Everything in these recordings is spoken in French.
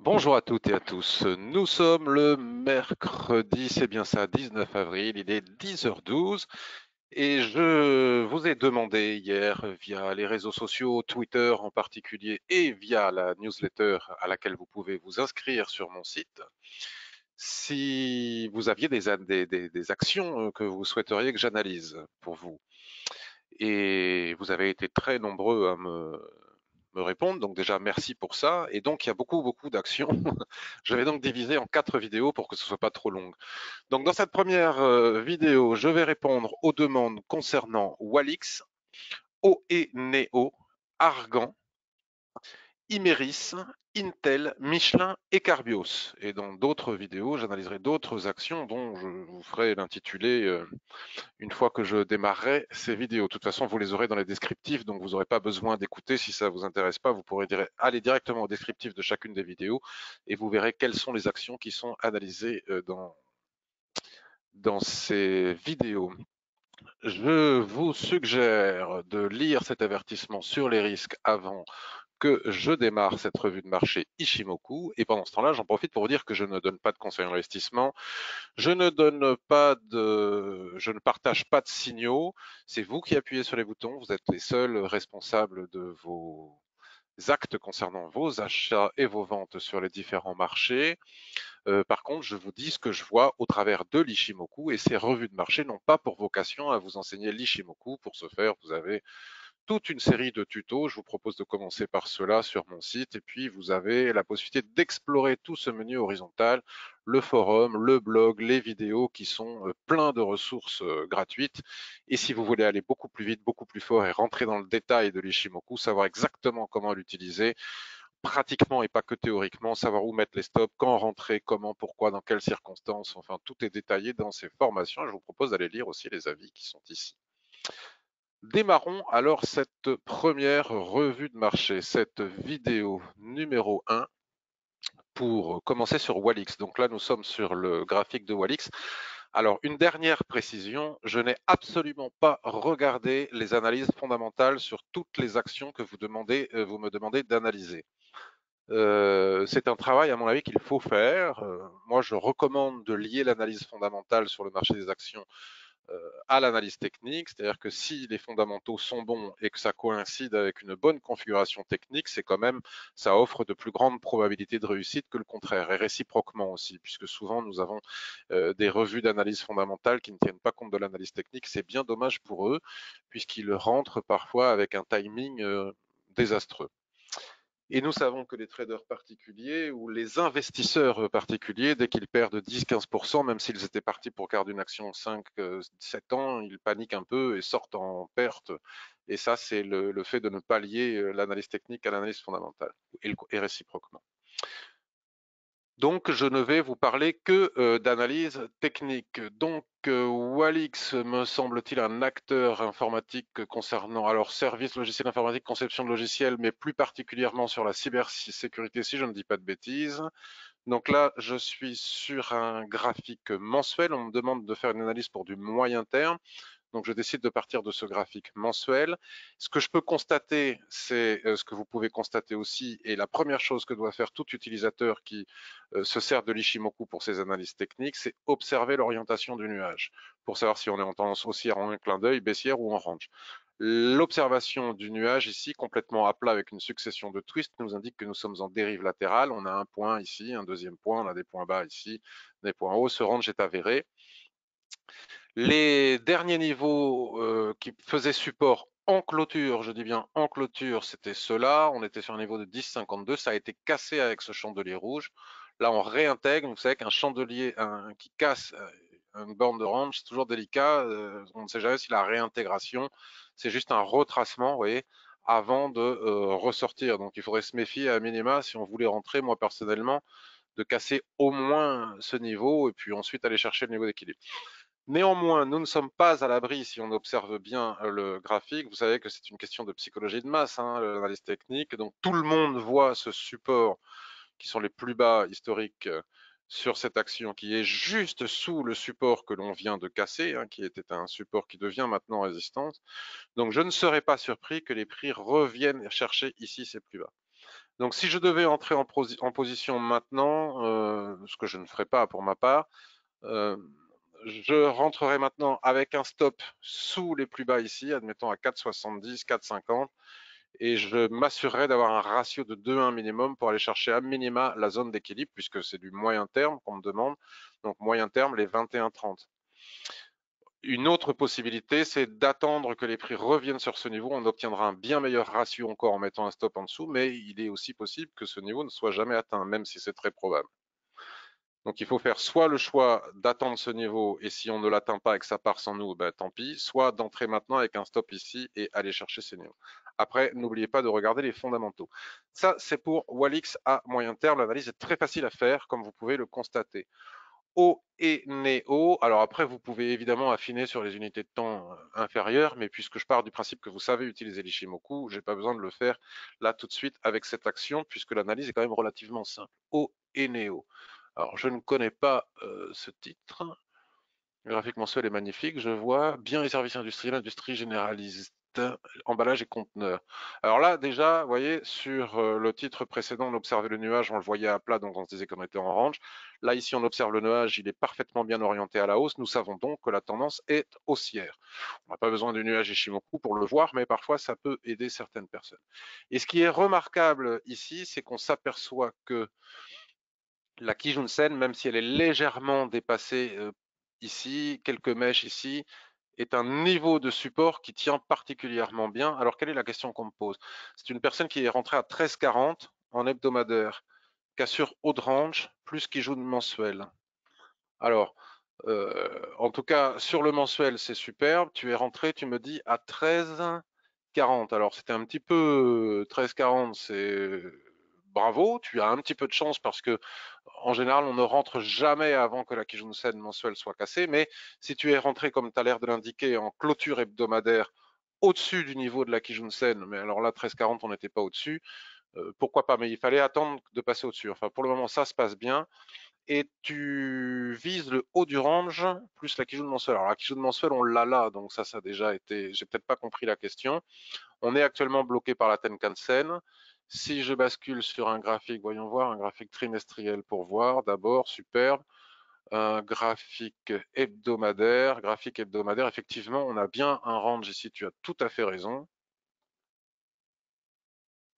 Bonjour à toutes et à tous. Nous sommes le mercredi, c'est bien ça, 19 avril, il est 10h12 et je vous ai demandé hier via les réseaux sociaux, Twitter en particulier et via la newsletter à laquelle vous pouvez vous inscrire sur mon site, si vous aviez des actions que vous souhaiteriez que j'analyse pour vous. Et vous avez été très nombreux à me répondre, donc déjà merci pour ça. Et donc il y a beaucoup d'actions. Je vais donc diviser en 4 vidéos pour que ce soit pas trop long. Donc dans cette première vidéo, je vais répondre aux demandes concernant Walix, OE Argan, Imeris, Intel, Michelin et Carbios. Et dans d'autres vidéos, j'analyserai d'autres actions dont je vous ferai l'intitulé une fois que je démarrerai ces vidéos. De toute façon, vous les aurez dans les descriptifs, donc vous n'aurez pas besoin d'écouter. Si ça ne vous intéresse pas, vous pourrez aller directement au descriptif de chacune des vidéos et vous verrez quelles sont les actions qui sont analysées dans ces vidéos. Je vous suggère de lire cet avertissement sur les risques avant que je démarre cette revue de marché Ishimoku. Et pendant ce temps-là, j'en profite pour vous dire que je ne donne pas de conseils en investissement. Je ne partage pas de signaux. C'est vous qui appuyez sur les boutons. Vous êtes les seuls responsables de vos actes concernant vos achats et vos ventes sur les différents marchés. Par contre, je vous dis ce que je vois au travers de l'Ishimoku et ces revues de marché n'ont pas pour vocation à vous enseigner l'Ishimoku. Pour ce faire, vous avez toute une série de tutos. Je vous propose de commencer par cela sur mon site et puis vous avez la possibilité d'explorer tout ce menu horizontal, le forum, le blog, les vidéos qui sont pleins de ressources gratuites. Et si vous voulez aller beaucoup plus vite, beaucoup plus fort et rentrer dans le détail de l'Ishimoku, savoir exactement comment l'utiliser, pratiquement et pas que théoriquement, savoir où mettre les stops, quand rentrer, comment, pourquoi, dans quelles circonstances, enfin tout est détaillé dans ces formations. Je vous propose d'aller lire aussi les avis qui sont ici. Démarrons alors cette première revue de marché, cette vidéo numéro 1 pour commencer sur Walix. Donc là, nous sommes sur le graphique de Walix. Alors, une dernière précision, je n'ai absolument pas regardé les analyses fondamentales sur toutes les actions que vous me demandez d'analyser. C'est un travail, à mon avis, qu'il faut faire. Moi, je recommande de lier l'analyse fondamentale sur le marché des actions à l'analyse technique, c'est-à-dire que si les fondamentaux sont bons et que ça coïncide avec une bonne configuration technique, c'est quand même, ça offre de plus grandes probabilités de réussite que le contraire, et réciproquement aussi, puisque souvent nous avons des revues d'analyse fondamentale qui ne tiennent pas compte de l'analyse technique. C'est bien dommage pour eux, puisqu'ils rentrent parfois avec un timing désastreux. Et nous savons que les traders particuliers ou les investisseurs particuliers, dès qu'ils perdent 10-15%, même s'ils étaient partis pour garder une action 5-7 ans, ils paniquent un peu et sortent en perte. Et ça, c'est le fait de ne pas lier l'analyse technique à l'analyse fondamentale, et réciproquement. Donc, je ne vais vous parler que d'analyse technique. Donc, Walix me semble-t-il un acteur informatique concernant alors service logiciel informatique, conception de logiciels, mais plus particulièrement sur la cybersécurité, si je ne dis pas de bêtises. Donc là, je suis sur un graphique mensuel. On me demande de faire une analyse pour du moyen terme. Donc, je décide de partir de ce graphique mensuel. Ce que je peux constater, c'est ce que vous pouvez constater aussi, et la première chose que doit faire tout utilisateur qui se sert de l'Ishimoku pour ses analyses techniques, c'est observer l'orientation du nuage pour savoir si on est en tendance haussière en un clin d'œil, baissière ou en range. L'observation du nuage ici, complètement à plat avec une succession de twists, nous indique que nous sommes en dérive latérale. On a un point ici, un deuxième point, on a des points bas ici, des points hauts. Ce range est avéré. Les derniers niveaux qui faisaient support en clôture, je dis bien en clôture, c'était ceux-là. On était sur un niveau de 10,52. Ça a été cassé avec ce chandelier rouge. Là, on réintègre. Vous savez qu'un chandelier qui casse une borne de range, c'est toujours délicat. On ne sait jamais si la réintégration, c'est juste un retracement, vous voyez, avant de ressortir. Donc, il faudrait se méfier à minima si on voulait rentrer, moi personnellement, de casser au moins ce niveau et puis ensuite aller chercher le niveau d'équilibre. Néanmoins, nous ne sommes pas à l'abri si on observe bien le graphique. Vous savez que c'est une question de psychologie de masse, hein, l'analyse technique. Donc tout le monde voit ce support qui sont les plus bas historiques sur cette action qui est juste sous le support que l'on vient de casser, hein, qui était un support qui devient maintenant résistance. Donc je ne serais pas surpris que les prix reviennent chercher ici ces plus bas. Donc si je devais entrer en position maintenant, ce que je ne ferai pas pour ma part, je rentrerai maintenant avec un stop sous les plus bas ici, admettons à 4,70, 4,50, et je m'assurerai d'avoir un ratio de 2,1 minimum pour aller chercher à minima la zone d'équilibre, puisque c'est du moyen terme qu'on me demande. Donc moyen terme, les 21,30. Une autre possibilité, c'est d'attendre que les prix reviennent sur ce niveau. On obtiendra un bien meilleur ratio encore en mettant un stop en dessous, mais il est aussi possible que ce niveau ne soit jamais atteint, même si c'est très probable. Donc il faut faire soit le choix d'attendre ce niveau, et si on ne l'atteint pas et que ça part sans nous, ben, tant pis, soit d'entrer maintenant avec un stop ici et aller chercher ces niveaux. Après, n'oubliez pas de regarder les fondamentaux. Ça, c'est pour Walix à moyen terme. L'analyse est très facile à faire, comme vous pouvez le constater. Haut et Néo. Alors après, vous pouvez évidemment affiner sur les unités de temps inférieures, mais puisque je pars du principe que vous savez utiliser l'Ishimoku, j'ai pas besoin de le faire là tout de suite avec cette action, puisque l'analyse est quand même relativement simple. Haut et Néo. Alors, je ne connais pas ce titre. Le graphique mensuel est magnifique, je vois. Biens et services industriels, industrie généraliste, emballage et conteneurs. Alors là, déjà, vous voyez, sur le titre précédent, on observait le nuage, on le voyait à plat, donc on se disait qu'on était en orange. Là, ici, on observe le nuage, il est parfaitement bien orienté à la hausse. Nous savons donc que la tendance est haussière. On n'a pas besoin du nuage Ishimoku pour le voir, mais parfois, ça peut aider certaines personnes. Et ce qui est remarquable ici, c'est qu'on s'aperçoit que la Kijun-sen, même si elle est légèrement dépassée ici, quelques mèches ici, est un niveau de support qui tient particulièrement bien. Alors, quelle est la question qu'on me pose? C'est une personne qui est rentrée à 13,40 en hebdomadaire, cassure haut de range, plus Kijun mensuel. Alors, en tout cas, sur le mensuel, c'est superbe. Tu es rentré, tu me dis, à 13,40. Alors, c'était un petit peu 13,40, c'est bravo. Tu as un petit peu de chance parce que en général, on ne rentre jamais avant que la Kijun-sen mensuelle soit cassée, mais si tu es rentré, comme tu as l'air de l'indiquer, en clôture hebdomadaire au-dessus du niveau de la Kijun-sen, mais alors là, 13,40, on n'était pas au-dessus, pourquoi pas, mais il fallait attendre de passer au-dessus. Enfin, pour le moment, ça se passe bien, et tu vises le haut du range plus la Kijun mensuelle. Alors la Kijun mensuelle, on l'a là, donc ça a déjà été, j'ai peut-être pas compris la question. On est actuellement bloqué par la Tenkan-sen. Si je bascule sur un graphique, voyons voir, un graphique trimestriel pour voir, d'abord, superbe. Un graphique hebdomadaire. Graphique hebdomadaire, effectivement, on a bien un range ici, tu as tout à fait raison.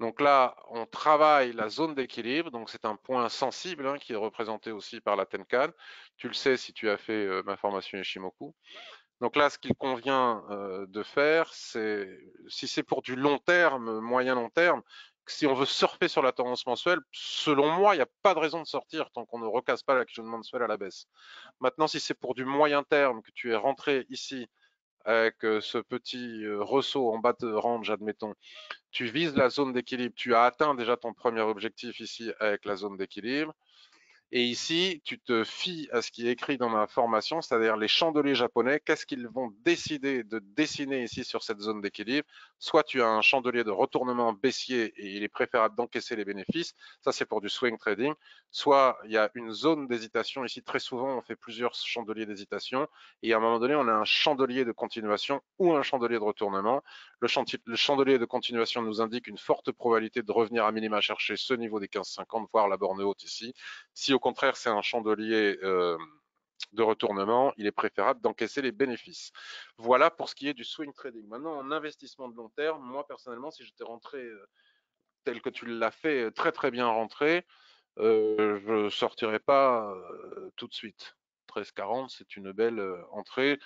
Donc là, on travaille la zone d'équilibre, donc c'est un point sensible hein, qui est représenté aussi par la Tenkan. Tu le sais si tu as fait ma formation Ishimoku. Donc là, ce qu'il convient de faire, c'est, si c'est pour du long terme, moyen long terme, si on veut surfer sur la tendance mensuelle, selon moi, il n'y a pas de raison de sortir tant qu'on ne recasse pas la Kijun mensuelle à la baisse. Maintenant, si c'est pour du moyen terme, que tu es rentré ici avec ce petit ressaut en bas de range, admettons, tu vises la zone d'équilibre, tu as atteint déjà ton premier objectif ici avec la zone d'équilibre, et ici, tu te fies à ce qui est écrit dans ma formation, c'est-à-dire les chandeliers japonais, qu'est-ce qu'ils vont décider de dessiner ici sur cette zone d'équilibre. Soit tu as un chandelier de retournement baissier et il est préférable d'encaisser les bénéfices, ça c'est pour du swing trading, soit il y a une zone d'hésitation, ici très souvent on fait plusieurs chandeliers d'hésitation, et à un moment donné on a un chandelier de continuation ou un chandelier de retournement. Le chandelier de continuation nous indique une forte probabilité de revenir à minima chercher ce niveau des 15,50, voire la borne haute ici. Si au contraire c'est un chandelier de retournement, il est préférable d'encaisser les bénéfices. Voilà pour ce qui est du swing trading. Maintenant, en investissement de long terme, moi personnellement, si j'étais rentré tel que tu l'as fait, très très bien rentré, je ne sortirais pas tout de suite. 13,40, c'est une belle entrée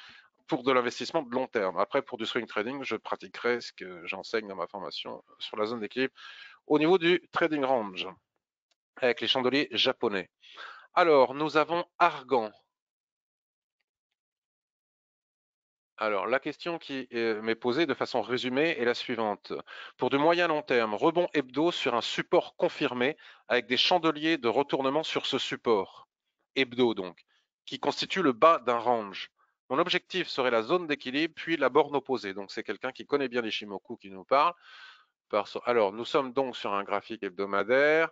pour de l'investissement de long terme. Après, pour du swing trading, je pratiquerai ce que j'enseigne dans ma formation sur la zone d'équilibre au niveau du trading range avec les chandeliers japonais. Alors, nous avons Argan. Alors, la question qui m'est posée de façon résumée est la suivante. Pour du moyen long terme, rebond hebdo sur un support confirmé avec des chandeliers de retournement sur ce support, hebdo donc, qui constitue le bas d'un range. Mon objectif serait la zone d'équilibre, puis la borne opposée. Donc, c'est quelqu'un qui connaît bien les Shimoku qui nous parle. Alors, nous sommes donc sur un graphique hebdomadaire.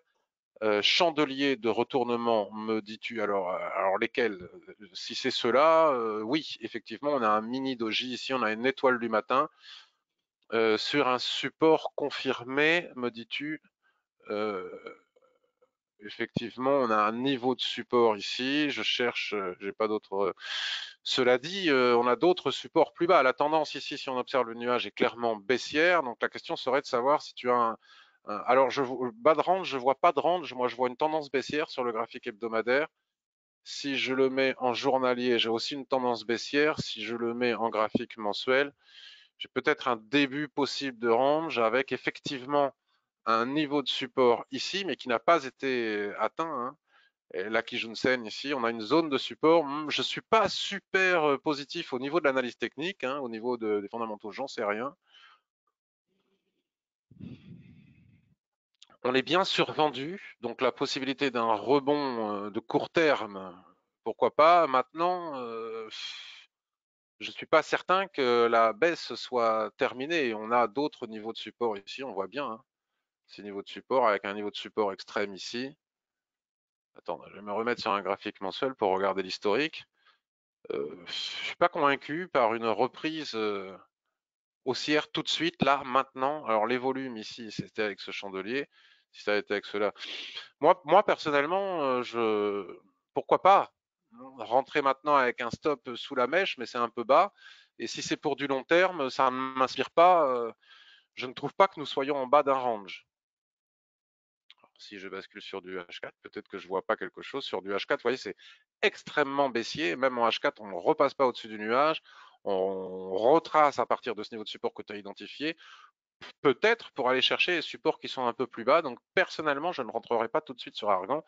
Chandelier de retournement, me dis-tu, alors lesquels? Si c'est ceux-là, oui, effectivement, on a un mini doji ici, on a une étoile du matin sur un support confirmé, me dis-tu, Effectivement, on a un niveau de support ici. Je cherche, j'ai pas d'autres. Cela dit, on a d'autres supports plus bas. La tendance ici, si on observe le nuage, est clairement baissière. Donc la question serait de savoir si tu as alors, bas de range, je vois pas de range. Moi, je vois une tendance baissière sur le graphique hebdomadaire. Si je le mets en journalier, j'ai aussi une tendance baissière. Si je le mets en graphique mensuel, j'ai peut-être un début possible de range avec effectivement un niveau de support ici, mais qui n'a pas été atteint. Hein. Et là, Kijun-sen, ici, on a une zone de support. Je ne suis pas super positif au niveau de l'analyse technique, hein, au niveau des fondamentaux, j'en sais rien. On est bien survendu, donc la possibilité d'un rebond de court terme, pourquoi pas. Maintenant, je ne suis pas certain que la baisse soit terminée. On a d'autres niveaux de support ici, on voit bien. Hein, ces niveaux de support avec un niveau de support extrême ici. Attends, je vais me remettre sur un graphique mensuel pour regarder l'historique. Je ne suis pas convaincu par une reprise haussière tout de suite, là, maintenant. Alors les volumes ici, c'était avec ce chandelier. Si ça a été avec cela. Moi personnellement, pourquoi pas rentrer maintenant avec un stop sous la mèche, mais c'est un peu bas. Et si c'est pour du long terme, ça ne m'inspire pas. Je ne trouve pas que nous soyons en bas d'un range. Alors, si je bascule sur du H4, peut-être que je vois pas quelque chose. Sur du H4, vous voyez, c'est extrêmement baissier. Même en H4, on ne repasse pas au-dessus du nuage. On retrace à partir de ce niveau de support que tu as identifié. Peut-être pour aller chercher les supports qui sont un peu plus bas. Donc personnellement, je ne rentrerai pas tout de suite sur Argan.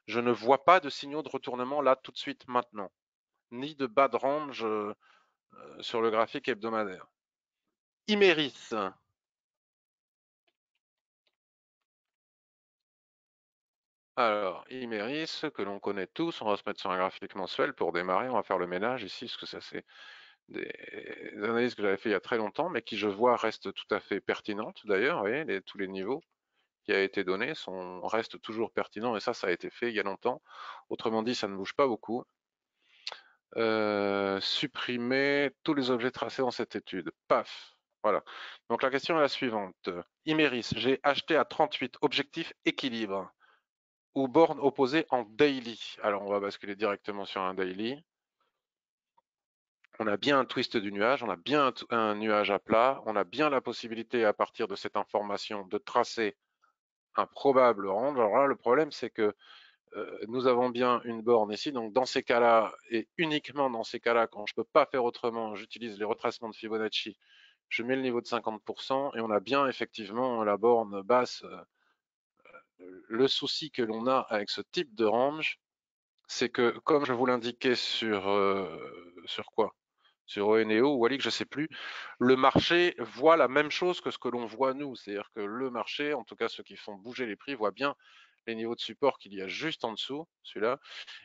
Je ne vois pas de signaux de retournement là tout de suite maintenant, ni de bas de range sur le graphique hebdomadaire. Imeris. Alors, Imeris, que l'on connaît tous, on va se mettre sur un graphique mensuel pour démarrer. On va faire le ménage ici, parce que ça, c'est des analyses que j'avais fait il y a très longtemps, mais qui, je vois, restent tout à fait pertinentes d'ailleurs. Vous voyez, tous les niveaux qui a été donné restent toujours pertinents, et ça a été fait il y a longtemps. Autrement dit, ça ne bouge pas beaucoup. Supprimer tous les objets tracés dans cette étude. Paf. Voilà. Donc la question est la suivante. Imeris, j'ai acheté à 38, objectif équilibre ou borne opposée en daily. Alors on va basculer directement sur un daily. On a bien un twist du nuage, on a bien un nuage à plat, on a bien la possibilité à partir de cette information de tracer un probable range. Alors là, le problème c'est que nous avons bien une borne ici, donc dans ces cas-là, et uniquement dans ces cas-là, quand je ne peux pas faire autrement, j'utilise les retracements de Fibonacci, je mets le niveau de 50%, et on a bien effectivement la borne basse. Le souci que l'on a avec ce type de range, c'est que, comme je vous l'indiquais sur quoi? Sur ONEO ou Walik, je ne sais plus, le marché voit la même chose que ce que l'on voit nous. C'est-à-dire que le marché, en tout cas ceux qui font bouger les prix, voient bien les niveaux de support qu'il y a juste en dessous, celui-là,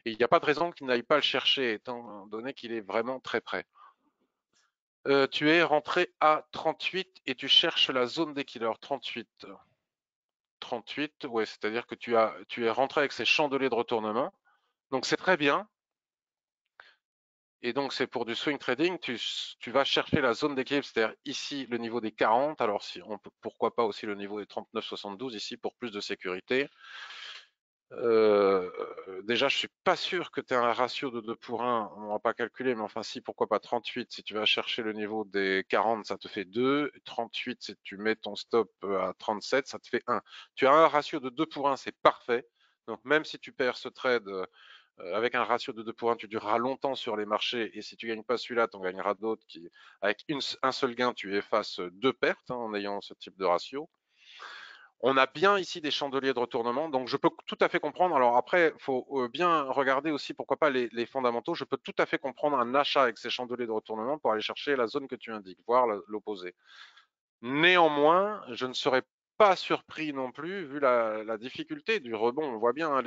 et il n'y a pas de raison qu'il n'aille pas le chercher, étant donné qu'il est vraiment très près. Tu es rentré à 38 et tu cherches la zone d'équilibre. 38. 38, ouais, c'est-à-dire que tu es rentré avec ces chandeliers de retournement. Donc c'est très bien. Et donc, c'est pour du swing trading, tu vas chercher la zone d'équilibre, c'est-à-dire ici le niveau des 40. Alors, si on peut, pourquoi pas aussi le niveau des 39,72 ici pour plus de sécurité. Déjà, je suis pas sûr que tu aies un ratio de 2 pour 1. On va pas calculer, mais enfin, si, pourquoi pas 38. Si tu vas chercher le niveau des 40, ça te fait 2. 38, si tu mets ton stop à 37, ça te fait 1. Tu as un ratio de 2 pour 1, c'est parfait. Donc, même si tu perds ce trade avec un ratio de 2 pour 1, tu dureras longtemps sur les marchés. Et si tu gagnes pas celui-là, tu en gagneras d'autres qui, avec un seul gain, tu effaces deux pertes en ayant ce type de ratio. On a bien ici des chandeliers de retournement, donc je peux tout à fait comprendre. Alors après, il faut bien regarder aussi, pourquoi pas, les fondamentaux. Je peux tout à fait comprendre un achat avec ces chandeliers de retournement pour aller chercher la zone que tu indiques, voire l'opposé. Néanmoins, je ne serais pas surpris non plus, vu la difficulté du rebond. On voit bien hein,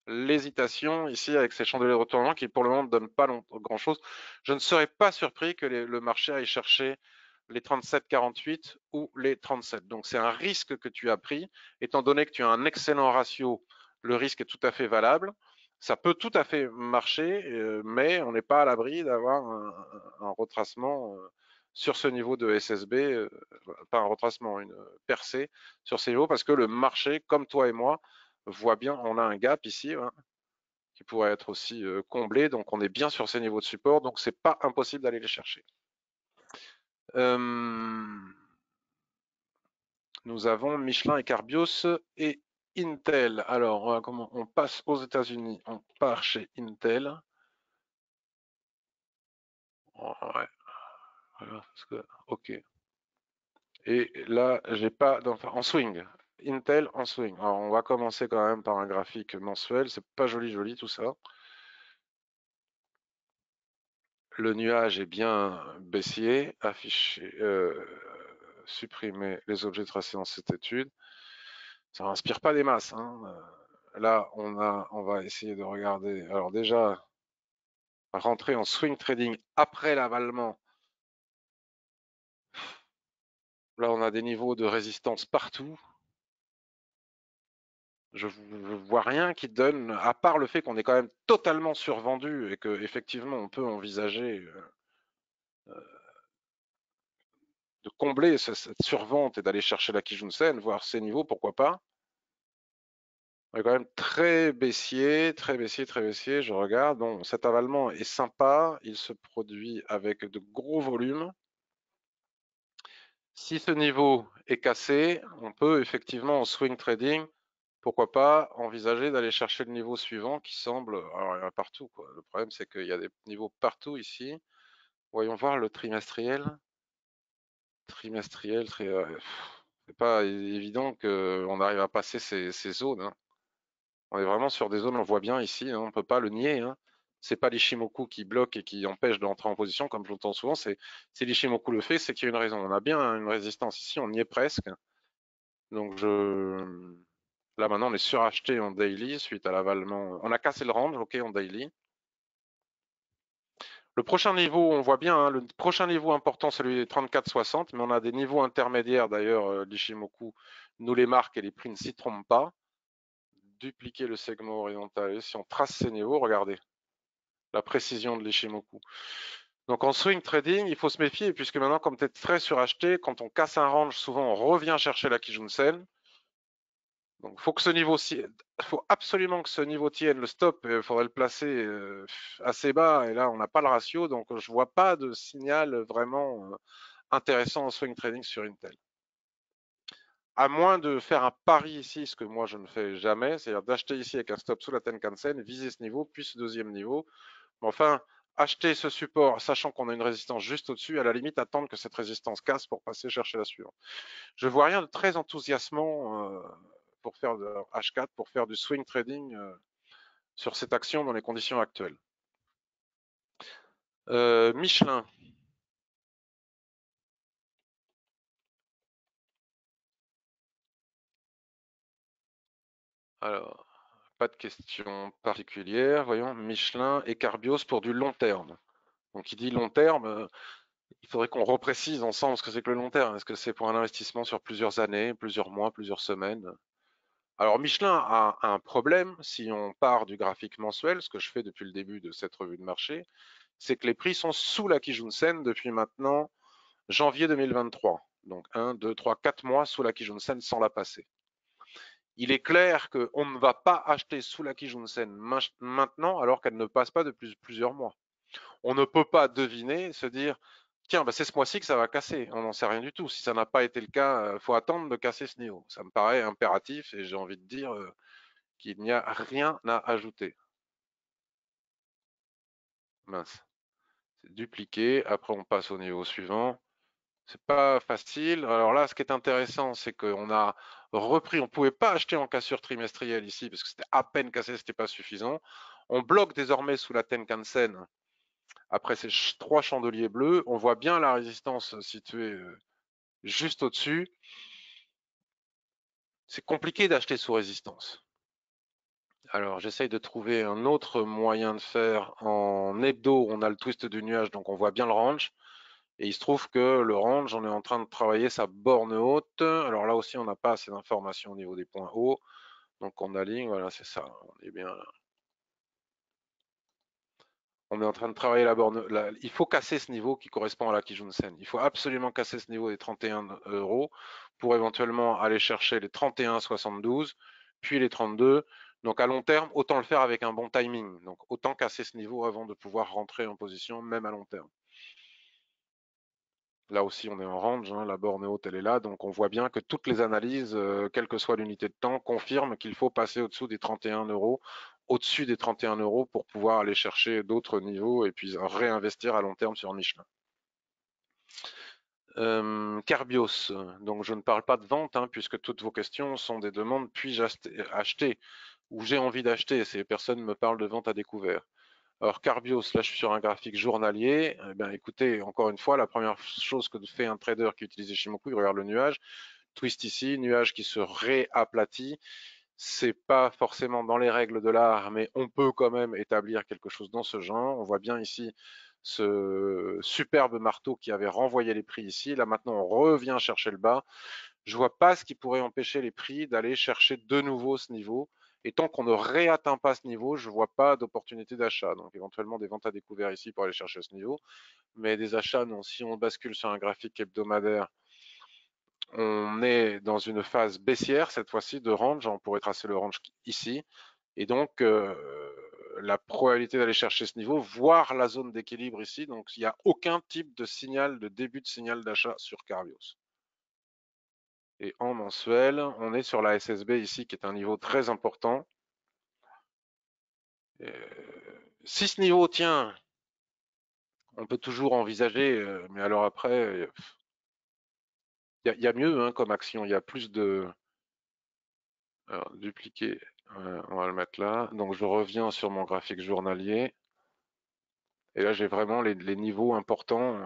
l'hésitation ici avec ces chandeliers de retournement qui pour le moment ne donnent pas grand-chose. Je ne serais pas surpris que le marché aille chercher les 37,48 ou les 37. Donc c'est un risque que tu as pris, étant donné que tu as un excellent ratio, le risque est tout à fait valable. Ça peut tout à fait marcher, mais on n'est pas à l'abri d'avoir un retracement sur ce niveau de SSB, pas un retracement, une percée sur ces niveaux, parce que le marché, comme toi et moi, voit bien, on a un gap ici, hein, qui pourrait être aussi comblé, donc on est bien sur ces niveaux de support, donc c'est pas impossible d'aller les chercher. Nous avons Michelin et Carbios et Intel. Alors, comment on passe aux États-Unis? On part chez Intel. Oh, ouais, voilà, ok. Et là, j'ai pas en swing. Intel en swing. Alors, on va commencer quand même par un graphique mensuel. C'est pas joli tout ça. Le nuage est bien baissier. Affiché, supprimer les objets tracés dans cette étude. Ça n'inspire pas des masses, hein. Là, on va essayer de regarder. Alors déjà, rentrer en swing trading après l'avalement. Là, on a des niveaux de résistance partout. Je ne vois rien qui donne, à part le fait qu'on est quand même totalement survendu et que effectivement on peut envisager de combler cette survente et d'aller chercher la Kijun-sen, voir ces niveaux, pourquoi pas. On est quand même très baissier, très baissier, très baissier. Je regarde. Bon, cet avalement est sympa. Il se produit avec de gros volumes. Si ce niveau est cassé, on peut effectivement en swing trading, pourquoi pas envisager d'aller chercher le niveau suivant qui semble, alors il y en a partout, quoi. Le problème c'est qu'il y a des niveaux partout ici. Voyons voir le trimestriel. Trimestriel, c'est pas évident qu'on arrive à passer ces zones, hein. On est vraiment sur des zones, on voit bien ici, hein, on ne peut pas le nier, hein. C'est pas l'Ishimoku qui bloque et qui empêche d'entrer en position, comme je l'entends souvent, c'est si l'Ishimoku le fait, c'est qu'il y a une raison. On a bien une résistance ici, on y est presque. Donc là maintenant on est suracheté en daily suite à l'avalement. On a cassé le range, ok, en daily. Le prochain niveau, on voit bien, hein, le prochain niveau important, c'est celui des 34,60, mais on a des niveaux intermédiaires d'ailleurs, l'Ishimoku nous les marque et les prix ne s'y trompent pas. Dupliquer le segment horizontal. Et si on trace ces niveaux, regardez la précision de l'Ishimoku. Donc en swing trading, il faut se méfier puisque maintenant, comme tu es très suracheté, quand on casse un range, souvent on revient chercher la Kijun-sen. Donc faut absolument que ce niveau tienne. Le stop, il faudrait le placer assez bas et là on n'a pas le ratio, donc je vois pas de signal vraiment intéressant en swing trading sur Intel. À moins de faire un pari ici, ce que moi je ne fais jamais, c'est-à-dire d'acheter ici avec un stop sous la Tenkan-sen, viser ce niveau, puis ce deuxième niveau. Mais enfin, acheter ce support, sachant qu'on a une résistance juste au-dessus, à la limite attendre que cette résistance casse pour passer chercher la suivante. Je vois rien de très enthousiasmant pour faire de H4, pour faire du swing trading sur cette action dans les conditions actuelles. Michelin. Alors, pas de question particulière. Voyons, Michelin et Carbios pour du long terme. Donc, il dit long terme, il faudrait qu'on reprécise ensemble ce que c'est que le long terme. Est-ce que c'est pour un investissement sur plusieurs années, plusieurs mois, plusieurs semaines? Alors, Michelin a un problème si on part du graphique mensuel, ce que je fais depuis le début de cette revue de marché, c'est que les prix sont sous la Kijun-sen depuis maintenant janvier 2023. Donc 1, 2, 3, 4 mois sous la Kijun-sen sans la passer. Il est clair qu'on ne va pas acheter sous la Kijun-sen maintenant alors qu'elle ne passe pas depuis plusieurs mois. On ne peut pas deviner, se dire tiens, bah c'est ce mois-ci que ça va casser. On n'en sait rien du tout. Si ça n'a pas été le cas, il faut attendre de casser ce niveau. Ça me paraît impératif et j'ai envie de dire qu'il n'y a rien à ajouter. Mince. C'est dupliqué. Après, on passe au niveau suivant. C'est pas facile. Alors là, ce qui est intéressant, c'est qu'on a repris. On pouvait pas acheter en cassure trimestrielle ici parce que c'était à peine cassé, c'était pas suffisant. On bloque désormais sous la Tenkan-sen. Après ces trois chandeliers bleus, on voit bien la résistance située juste au-dessus. C'est compliqué d'acheter sous résistance. Alors, j'essaye de trouver un autre moyen de faire. En hebdo, on a le twist du nuage, donc on voit bien le range. Et il se trouve que le range, on est en train de travailler sa borne haute. Alors là aussi, on n'a pas assez d'informations au niveau des points hauts. Donc on aligne, voilà, c'est ça. On est bien là. On est en train de travailler la borne. Il faut casser ce niveau qui correspond à la Kijun-sen. Il faut absolument casser ce niveau des 31 € pour éventuellement aller chercher les 31,72, puis les 32. Donc à long terme, autant le faire avec un bon timing. Donc autant casser ce niveau avant de pouvoir rentrer en position, même à long terme. Là aussi, on est en range, hein, la borne haute, elle est là. Donc on voit bien que toutes les analyses, quelle que soit l'unité de temps, confirment qu'il faut passer au-dessous des 31 €, au-dessus des 31 € pour pouvoir aller chercher d'autres niveaux et puis réinvestir à long terme sur Michelin. Carbios, donc je ne parle pas de vente, hein, puisque toutes vos questions sont des demandes, puis-je acheter ou j'ai envie d'acheter, ces personnes me parlent de vente à découvert. Alors Carbios, là je suis sur un graphique journalier, eh bien, écoutez, encore une fois, la première chose que fait un trader qui utilise Ishimoku, il regarde le nuage, twist ici, nuage qui se réaplatit, c'est pas forcément dans les règles de l'art, mais on peut quand même établir quelque chose dans ce genre. On voit bien ici ce superbe marteau qui avait renvoyé les prix ici. Là maintenant, on revient chercher le bas. Je vois pas ce qui pourrait empêcher les prix d'aller chercher de nouveau ce niveau. Et tant qu'on ne réatteint pas ce niveau, je vois pas d'opportunité d'achat. Donc éventuellement des ventes à découvert ici pour aller chercher ce niveau. Mais des achats, non. Si on bascule sur un graphique hebdomadaire, on est dans une phase baissière cette fois-ci de range. On pourrait tracer le range ici. Et donc, la probabilité d'aller chercher ce niveau, voire la zone d'équilibre ici. Donc, il n'y a aucun type de signal, de début de signal d'achat sur Carbios. Et en mensuel, on est sur la SSB ici, qui est un niveau très important. Si ce niveau tient, on peut toujours envisager, mais alors après, il y a mieux hein, comme action. Il y a plus de... Alors, dupliquer, on va le mettre là. Donc, je reviens sur mon graphique journalier. Et là, j'ai vraiment les niveaux importants.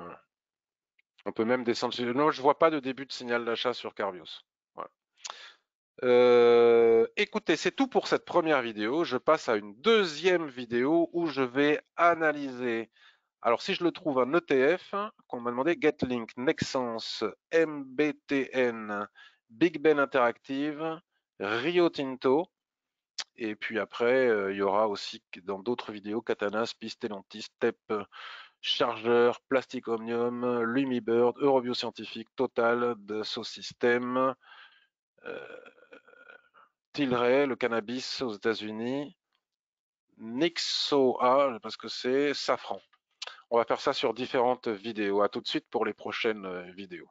On peut même descendre. Non, je vois pas de début de signal d'achat sur Carbios. Voilà. Écoutez, c'est tout pour cette première vidéo. Je passe à une deuxième vidéo où je vais analyser. Alors, si je le trouve un ETF, qu'on m'a demandé Getlink, Nexans, MBTN, Big Ben Interactive, Rio Tinto. Et puis après, il y aura aussi dans d'autres vidéos Katana, Stellantis, Step, Chargeur, Plastic Omnium, Lumibird, Eurobio-Scientifique, Total, Dassault Systèmes, Tilray, le cannabis aux États-Unis, Nixoa, parce que c'est Safran. On va faire ça sur différentes vidéos. À tout de suite pour les prochaines vidéos.